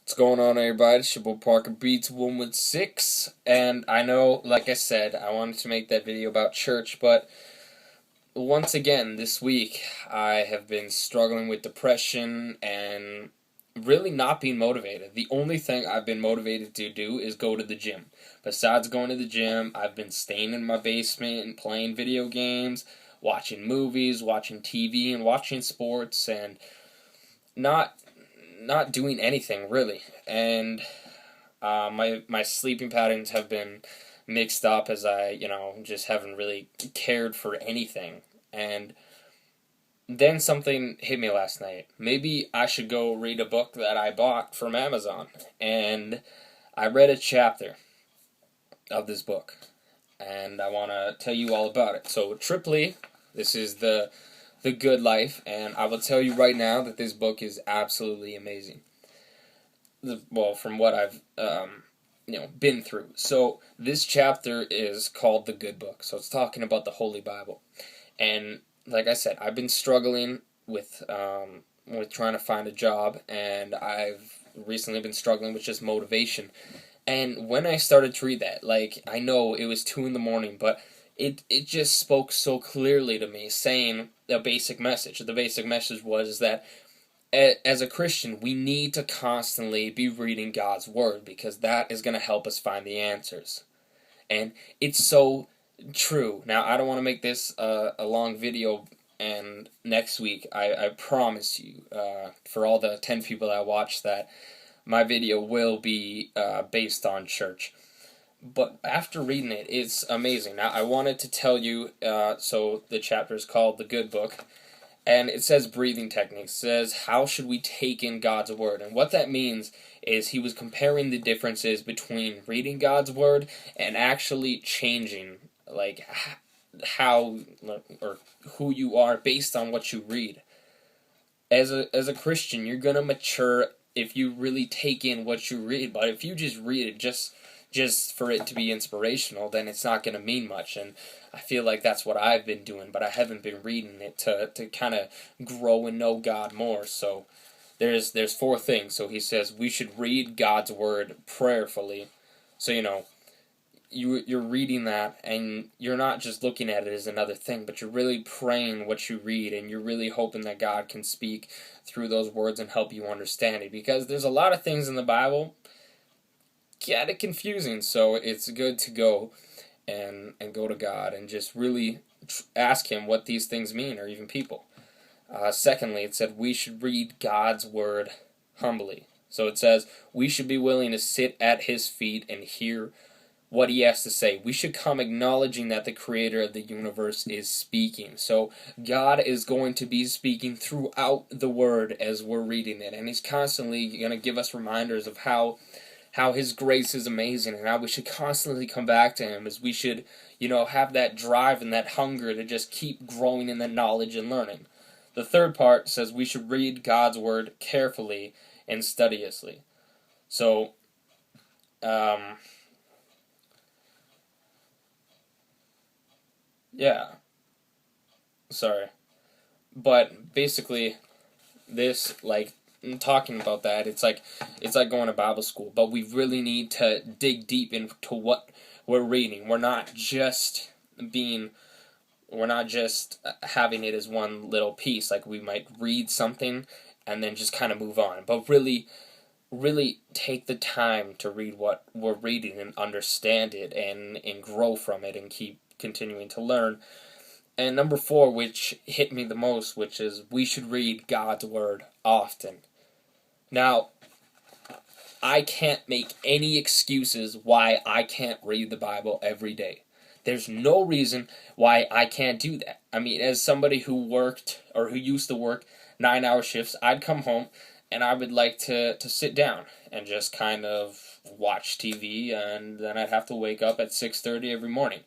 What's going on, everybody? It's your boy Parker Beats 116, and I know, like I said, I wanted to make that video about church, but once again, this week, I have been struggling with depression and really not being motivated. The only thing I've been motivated to do is go to the gym. Besides going to the gym, I've been staying in my basement and playing video games, watching movies, watching TV, and watching sports, and not not doing anything really. And my sleeping patterns have been mixed up as I just haven't really cared for anything. And then something hit me last night. Maybe I should go read a book that I bought from Amazon. And I read a chapter of this book, and I want to tell you all about it. So Tripoli, this is the Good Life, and I will tell you right now that this book is absolutely amazing. Well, from what I've been through. So this chapter is called the Good Book. So it's talking about the Holy Bible, and like I said, I've been struggling with trying to find a job, and I've recently been struggling with just motivation. And when I started to read that, like, I know it was 2 in the morning, but it just spoke so clearly to me, saying a basic message. The basic message was that as a Christian, we need to constantly be reading God's Word, because that is going to help us find the answers. And it's so true. Now, I don't want to make this a long video, and next week, I promise you, for all the 10 people that watch that, my video will be based on church. But after reading it, it's amazing. Now, I wanted to tell you, so the chapter is called The Good Book, and it says breathing techniques. It says, how should we take in God's Word? And what that means is he was comparing the differences between reading God's Word and actually changing, like, how or who you are based on what you read. As a Christian, you're going to mature if you really take in what you read. But if you just read it just for it to be inspirational, then it's not going to mean much. And I feel like that's what I've been doing, but I haven't been reading it to kind of grow and know God more. So there's 4 things. So he says we should read God's Word prayerfully. So you're reading that, and you're not just looking at it as another thing, but you're really praying what you read, and you're really hoping that God can speak through those words and help you understand it. Because there's a lot of things in the Bible get it confusing, so it's good to go and go to God and just really ask him what these things mean, or even people. Secondly, it said we should read God's Word humbly. So it says we should be willing to sit at his feet and hear what he has to say. We should come acknowledging that the creator of the universe is speaking. So God is going to be speaking throughout the Word as we're reading it, and he's constantly going to give us reminders of how his grace is amazing, and how we should constantly come back to him, as we should, have that drive and that hunger to just keep growing in that knowledge and learning. The third part says we should read God's Word carefully and studiously. So, yeah, sorry. But basically, this, like, talking about that, it's like going to Bible school, but we really need to dig deep into what we're reading. We're not just having it as one little piece. Like, we might read something and then just kind of move on, but really take the time to read what we're reading and understand it, and grow from it, and keep continuing to learn. And number 4, which hit me the most, which is we should read God's Word often. Now, I can't make any excuses why I can't read the Bible every day. There's no reason why I can't do that. I mean, as somebody who used to work 9-hour shifts, I'd come home and I would like to sit down and just kind of watch TV, and then I'd have to wake up at 6:30 every morning.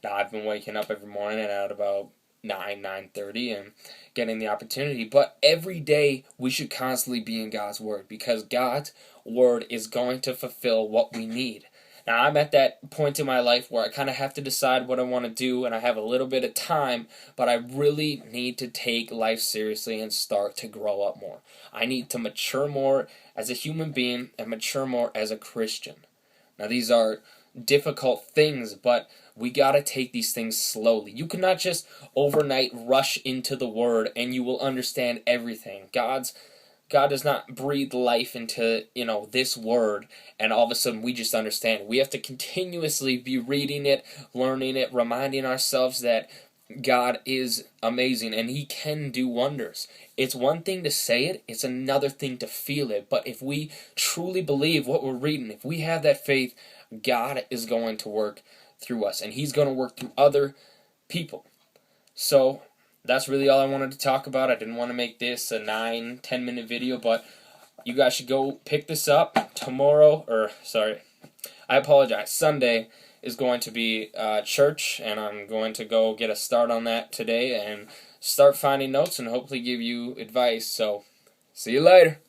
Now, I've been waking up every morning at about 9:30 and getting the opportunity, but every day we should constantly be in God's Word, because God's Word is going to fulfill what we need. Now, I'm at that point in my life where I kind of have to decide what I want to do, and I have a little bit of time, but I really need to take life seriously and start to grow up more. I need to mature more as a human being and mature more as a Christian. Now, these are difficult things, but we gotta take these things slowly. You cannot just overnight rush into the Word and you will understand everything. God does not breathe life into, this Word and all of a sudden we just understand. We have to continuously be reading it, learning it, reminding ourselves that God is amazing and He can do wonders. It's one thing to say it, it's another thing to feel it. But if we truly believe what we're reading, if we have that faith, God is going to work through us and He's going to work through other people. So that's really all I wanted to talk about. I didn't want to make this a 9-10 minute video, but you guys should go pick this up tomorrow, I apologize, Sunday is going to be church, and I'm going to go get a start on that today and start finding notes and hopefully give you advice. So, see you later.